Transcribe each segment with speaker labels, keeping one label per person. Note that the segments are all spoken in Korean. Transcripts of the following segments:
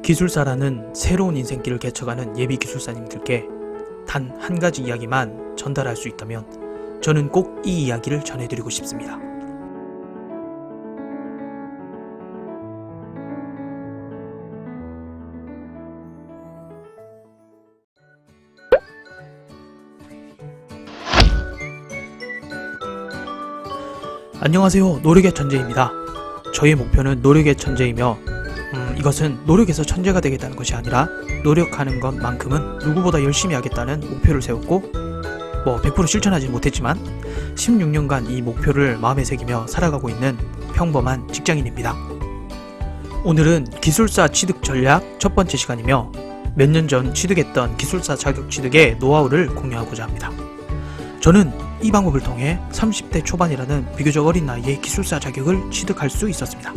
Speaker 1: 기술사라는 새로운 인생길을 개척하는 예비 기술사님들께 단 한 가지 이야기만 전달할 수 있다면 저는 꼭 이 이야기를 전해드리고 싶습니다. 안녕하세요, 노력의 천재입니다. 저의 목표는 노력의 천재이며 이것은 노력에서 천재가 되겠다는 것이 아니라 노력하는 것만큼은 누구보다 열심히 하겠다는 목표를 세웠고 100% 실천하지 못했지만 16년간 이 목표를 마음에 새기며 살아가고 있는 평범한 직장인입니다. 오늘은 기술사 취득 전략 첫 번째 시간이며 몇 년 전 취득했던 기술사 자격 취득의 노하우를 공유하고자 합니다. 저는 이 방법을 통해 30대 초반이라는 비교적 어린 나이에 기술사 자격을 취득할 수 있었습니다.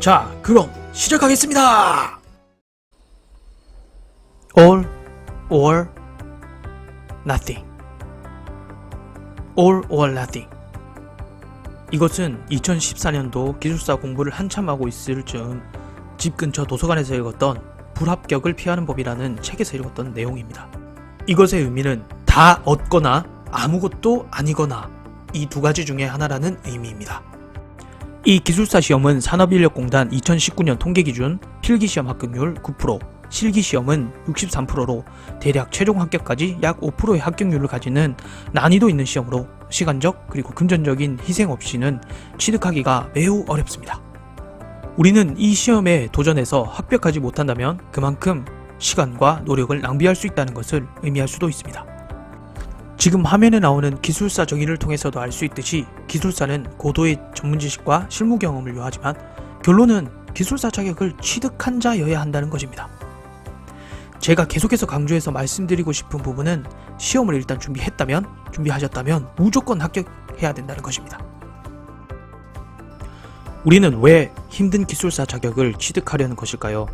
Speaker 1: 자, 그럼 시작하겠습니다! All or nothing. All or nothing. 이것은 2014년도 기술사 공부를 한참 하고 있을 즈음 집 근처 도서관에서 읽었던 불합격을 피하는 법이라는 책에서 읽었던 내용입니다. 이것의 의미는 다 얻거나 아무것도 아니거나 이 두 가지 중에 하나라는 의미입니다. 이 기술사 시험은 산업인력공단 2019년 통계 기준 필기시험 합격률 9%, 실기시험은 63%로 대략 최종 합격까지 약 5%의 합격률을 가지는 난이도 있는 시험으로 시간적 그리고 금전적인 희생 없이는 취득하기가 매우 어렵습니다. 우리는 이 시험에 도전해서 합격하지 못한다면 그만큼 시간과 노력을 낭비할 수 있다는 것을 의미할 수도 있습니다. 지금 화면에 나오는 기술사 정의를 통해서도 알 수 있듯이 기술사는 고도의 전문지식과 실무 경험을 요하지만 결론은 기술사 자격을 취득한 자여야 한다는 것입니다. 제가 계속해서 강조해서 말씀드리고 싶은 부분은 시험을 일단 준비하셨다면 무조건 합격해야 된다는 것입니다. 우리는 왜 힘든 기술사 자격을 취득하려는 것일까요?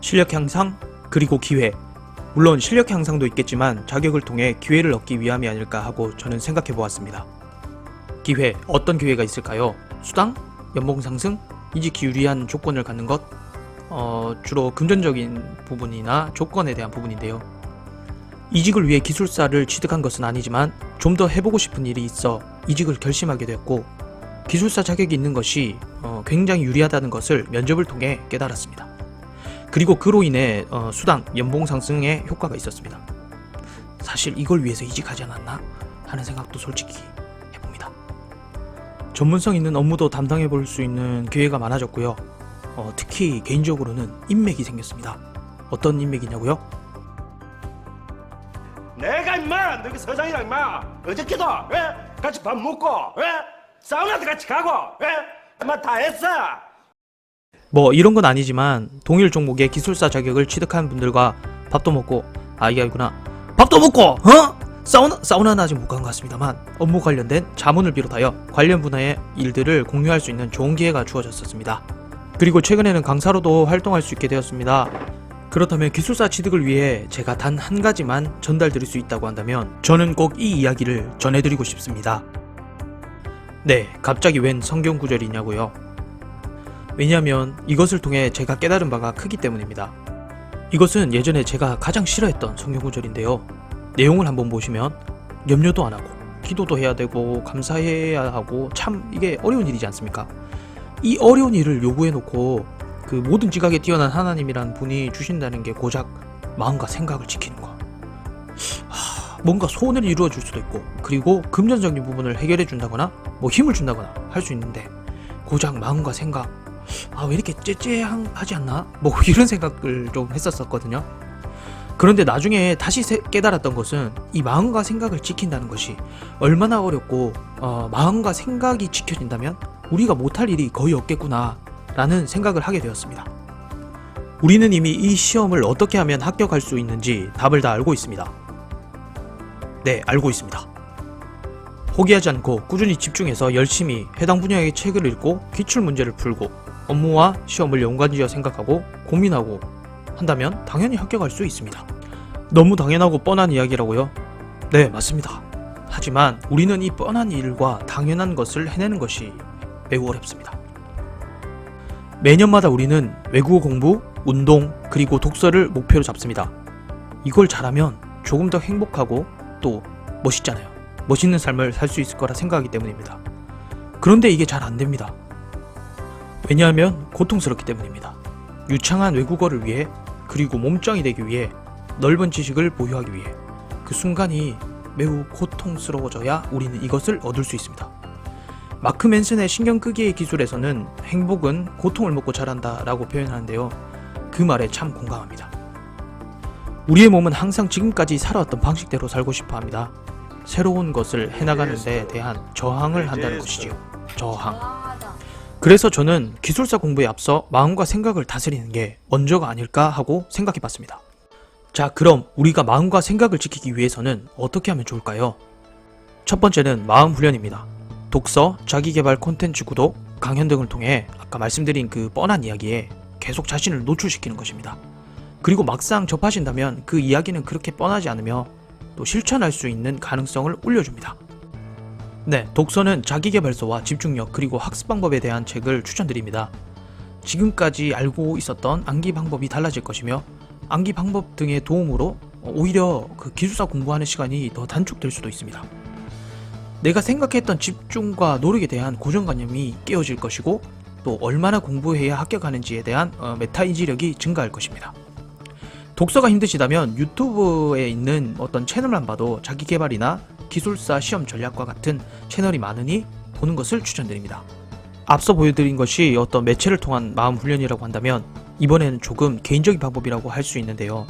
Speaker 1: 실력 향상, 그리고 기회. 물론 실력 향상도 있겠지만 자격을 통해 기회를 얻기 위함이 아닐까 하고 저는 생각해 보았습니다. 기회, 어떤 기회가 있을까요? 수당, 연봉 상승, 이직 유리한 조건을 갖는 것, 주로 금전적인 부분이나 조건에 대한 부분인데요. 이직을 위해 기술사를 취득한 것은 아니지만 좀 더 해보고 싶은 일이 있어 이직을 결심하게 됐고 기술사 자격이 있는 것이 굉장히 유리하다는 것을 면접을 통해 깨달았습니다. 그리고 그로 인해 수당, 연봉 상승에 효과가 있었습니다. 사실 이걸 위해서 이직하지 않았나 하는 생각도 솔직히 해봅니다. 전문성 있는 업무도 담당해 볼 수 있는 기회가 많아졌고요. 특히 개인적으로는 인맥이 생겼습니다. 어떤 인맥이냐고요?
Speaker 2: 내가 임마 너희 서장이랑 임마 어저께도 같이 밥 먹고 사우나도 같이 가고 임마 다 했어.
Speaker 1: 이런 건 아니지만 동일 종목의 기술사 자격을 취득한 분들과 밥도 먹고 이게 아니구나 밥도 먹고 사우나는 아직 못 간 것 같습니다만 업무 관련된 자문을 비롯하여 관련 분야의 일들을 공유할 수 있는 좋은 기회가 주어졌었습니다. 그리고 최근에는 강사로도 활동할 수 있게 되었습니다. 그렇다면 기술사 취득을 위해 제가 단 한 가지만 전달드릴 수 있다고 한다면 저는 꼭 이 이야기를 전해드리고 싶습니다. 네, 갑자기 웬 성경 구절이냐고요? 왜냐하면 이것을 통해 제가 깨달은 바가 크기 때문입니다. 이것은 예전에 제가 가장 싫어했던 성경 구절인데요. 내용을 한번 보시면 염려도 안 하고 기도도 해야 되고 감사해야 하고 참 이게 어려운 일이지 않습니까? 이 어려운 일을 요구해놓고 그 모든 지각에 뛰어난 하나님이란 분이 주신다는 게 고작 마음과 생각을 지키는 거. 뭔가 소원을 이루어 줄 수도 있고 그리고 금전적인 부분을 해결해 준다거나 힘을 준다거나 할 수 있는데 고작 마음과 생각 왜 이렇게 째째하지 않나? 이런 생각을 좀 했었거든요. 그런데 나중에 다시 깨달았던 것은 이 마음과 생각을 지킨다는 것이 얼마나 어렵고 마음과 생각이 지켜진다면 우리가 못할 일이 거의 없겠구나 라는 생각을 하게 되었습니다. 우리는 이미 이 시험을 어떻게 하면 합격할 수 있는지 답을 다 알고 있습니다. 네, 알고 있습니다. 포기하지 않고 꾸준히 집중해서 열심히 해당 분야의 책을 읽고 기출문제를 풀고 업무와 시험을 연관지어 생각하고 고민하고 한다면 당연히 합격할 수 있습니다. 너무 당연하고 뻔한 이야기라고요? 네, 맞습니다. 하지만 우리는 이 뻔한 일과 당연한 것을 해내는 것이 매우 어렵습니다. 매년마다 우리는 외국어 공부, 운동, 그리고 독서를 목표로 잡습니다. 이걸 잘하면 조금 더 행복하고 또 멋있잖아요. 멋있는 삶을 살 수 있을 거라 생각하기 때문입니다. 그런데 이게 잘 안 됩니다. 왜냐하면 고통스럽기 때문입니다. 유창한 외국어를 위해, 그리고 몸짱이 되기 위해, 넓은 지식을 보유하기 위해 그 순간이 매우 고통스러워져야 우리는 이것을 얻을 수 있습니다. 마크 맨슨의 신경 끄기의 기술에서는 행복은 고통을 먹고 자란다 라고 표현하는데요. 그 말에 참 공감합니다. 우리의 몸은 항상 지금까지 살아왔던 방식대로 살고 싶어 합니다. 새로운 것을 해나가는 데 대한 저항을 한다는 것이지요. 저항. 그래서 저는 기술사 공부에 앞서 마음과 생각을 다스리는 게 먼저가 아닐까 하고 생각해 봤습니다. 자, 그럼 우리가 마음과 생각을 지키기 위해서는 어떻게 하면 좋을까요? 첫 번째는 마음 훈련입니다. 독서, 자기개발 콘텐츠 구독, 강연 등을 통해 아까 말씀드린 그 뻔한 이야기에 계속 자신을 노출시키는 것입니다. 그리고 막상 접하신다면 그 이야기는 그렇게 뻔하지 않으며 또 실천할 수 있는 가능성을 올려줍니다. 네, 독서는 자기계발서와 집중력 그리고 학습 방법에 대한 책을 추천드립니다. 지금까지 알고 있었던 암기 방법이 달라질 것이며 암기 방법 등의 도움으로 오히려 그 기술사 공부하는 시간이 더 단축될 수도 있습니다. 내가 생각했던 집중과 노력에 대한 고정관념이 깨어질 것이고 또 얼마나 공부해야 합격하는지에 대한 메타인지력이 증가할 것입니다. 독서가 힘드시다면 유튜브에 있는 어떤 채널만 봐도 자기계발이나 기술사 시험 전략과 같은 채널이 많으니 보는 것을 추천드립니다. 앞서 보여드린 것이 어떤 매체를 통한 마음 훈련이라고 한다면 이번에는 조금 개인적인 방법이라고 할 수 있는데요.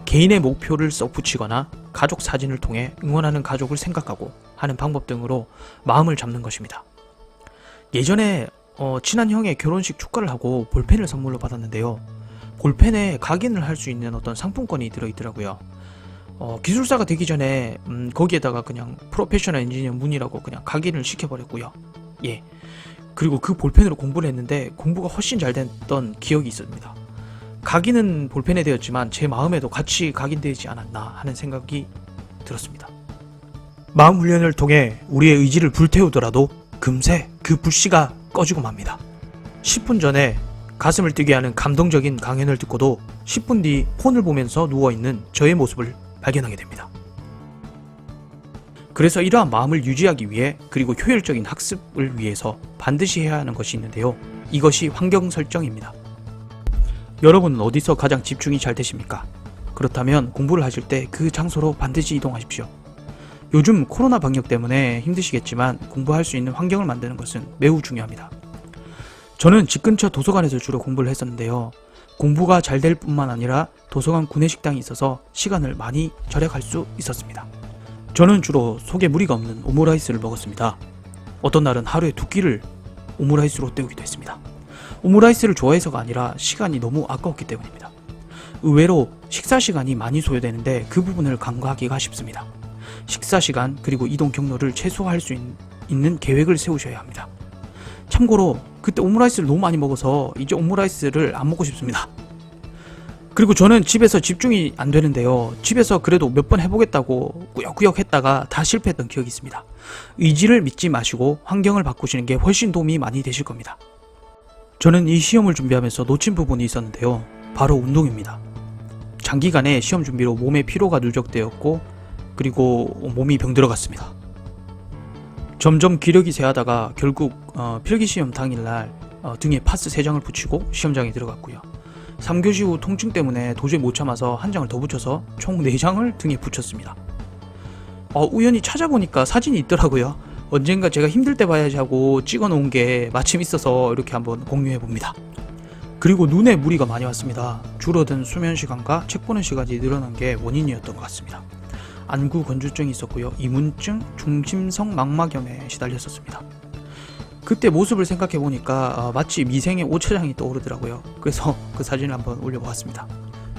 Speaker 1: 개인의 목표를 써 붙이거나 가족 사진을 통해 응원하는 가족을 생각하고 하는 방법 등으로 마음을 잡는 것입니다. 예전에 친한 형의 결혼식 축가를 하고 볼펜을 선물로 받았는데요. 볼펜에 각인을 할 수 있는 어떤 상품권이 들어있더라고요. 기술사가 되기 전에 거기에다가 그냥 프로페셔널 엔지니어 문이라고 그냥 각인을 시켜버렸고요. 예. 그리고 그 볼펜으로 공부를 했는데 공부가 훨씬 잘 됐던 기억이 있습니다. 각인은 볼펜에 되었지만 제 마음에도 같이 각인되지 않았나 하는 생각이 들었습니다. 마음 훈련을 통해 우리의 의지를 불태우더라도 금세 그 불씨가 꺼지고 맙니다. 10분 전에 가슴을 뛰게 하는 감동적인 강연을 듣고도 10분 뒤 폰을 보면서 누워있는 저의 모습을 발견하게 됩니다. 그래서 이러한 마음을 유지하기 위해 그리고 효율적인 학습을 위해서 반드시 해야 하는 것이 있는데요. 이것이 환경 설정입니다. 여러분은 어디서 가장 집중이 잘 되십니까? 그렇다면 공부를 하실 때 그 장소로 반드시 이동하십시오. 요즘 코로나 방역 때문에 힘드시겠지만 공부할 수 있는 환경을 만드는 것은 매우 중요합니다. 저는 집 근처 도서관에서 주로 공부를 했었는데요. 공부가 잘 될 뿐만 아니라 도서관 구내식당이 있어서 시간을 많이 절약할 수 있었습니다. 저는 주로 속에 무리가 없는 오므라이스를 먹었습니다. 어떤 날은 하루에 2끼를 오므라이스로 때우기도 했습니다. 오므라이스를 좋아해서가 아니라 시간이 너무 아까웠기 때문입니다. 의외로 식사 시간이 많이 소요되는데 그 부분을 간과하기가 쉽습니다. 식사 시간 그리고 이동 경로를 최소화할 수 있는 계획을 세우셔야 합니다. 참고로 그때 오므라이스를 너무 많이 먹어서 이제 오므라이스를 안 먹고 싶습니다. 그리고 저는 집에서 집중이 안 되는데요. 집에서 그래도 몇 번 해보겠다고 꾸역꾸역 했다가 다 실패했던 기억이 있습니다. 의지를 믿지 마시고 환경을 바꾸시는 게 훨씬 도움이 많이 되실 겁니다. 저는 이 시험을 준비하면서 놓친 부분이 있었는데요. 바로 운동입니다. 장기간의 시험 준비로 몸에 피로가 누적되었고 그리고 몸이 병들어갔습니다. 점점 기력이 쇠하다가 결국 필기시험 당일날 등에 파스 3장을 붙이고 시험장에 들어갔고요. 3교시 후 통증 때문에 도저히 못 참아서 한 장을 더 붙여서 총 4장을 등에 붙였습니다. 우연히 찾아보니까 사진이 있더라고요. 언젠가 제가 힘들 때 봐야지 하고 찍어놓은 게 마침 있어서 이렇게 한번 공유해봅니다. 그리고 눈에 무리가 많이 왔습니다. 줄어든 수면 시간과 책 보는 시간이 늘어난 게 원인이었던 것 같습니다. 안구 건조증이 있었고요. 이문증, 중심성 망막염에 시달렸었습니다. 그때 모습을 생각해보니까 마치 미생의 오차장이 떠오르더라고요. 그래서 그 사진을 한번 올려보았습니다.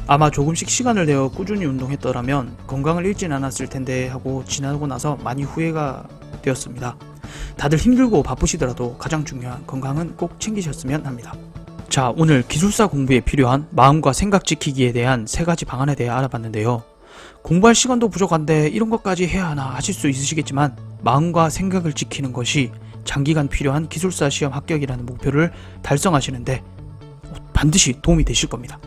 Speaker 1: 아마 조금씩 시간을 내어 꾸준히 운동했더라면 건강을 잃진 않았을 텐데 하고 지나고 나서 많이 후회가 되었습니다. 다들 힘들고 바쁘시더라도 가장 중요한 건강은 꼭 챙기셨으면 합니다. 자, 오늘 기술사 공부에 필요한 마음과 생각 지키기에 대한 3가지 방안에 대해 알아봤는데요. 공부할 시간도 부족한데 이런 것까지 해야 하나 하실 수 있으시겠지만 마음과 생각을 지키는 것이 장기간 필요한 기술사 시험 합격이라는 목표를 달성하시는데 반드시 도움이 되실 겁니다.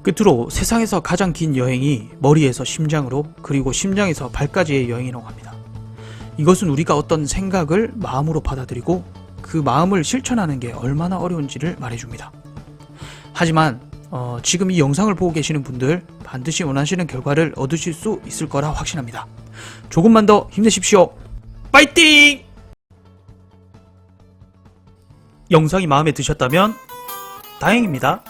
Speaker 1: 끝으로 세상에서 가장 긴 여행이 머리에서 심장으로 그리고 심장에서 발까지의 여행이라고 합니다. 이것은 우리가 어떤 생각을 마음으로 받아들이고 그 마음을 실천하는 게 얼마나 어려운지를 말해줍니다. 하지만 지금 이 영상을 보고 계시는 분들 반드시 원하시는 결과를 얻으실 수 있을 거라 확신합니다. 조금만 더 힘내십시오. 파이팅! 영상이 마음에 드셨다면 다행입니다.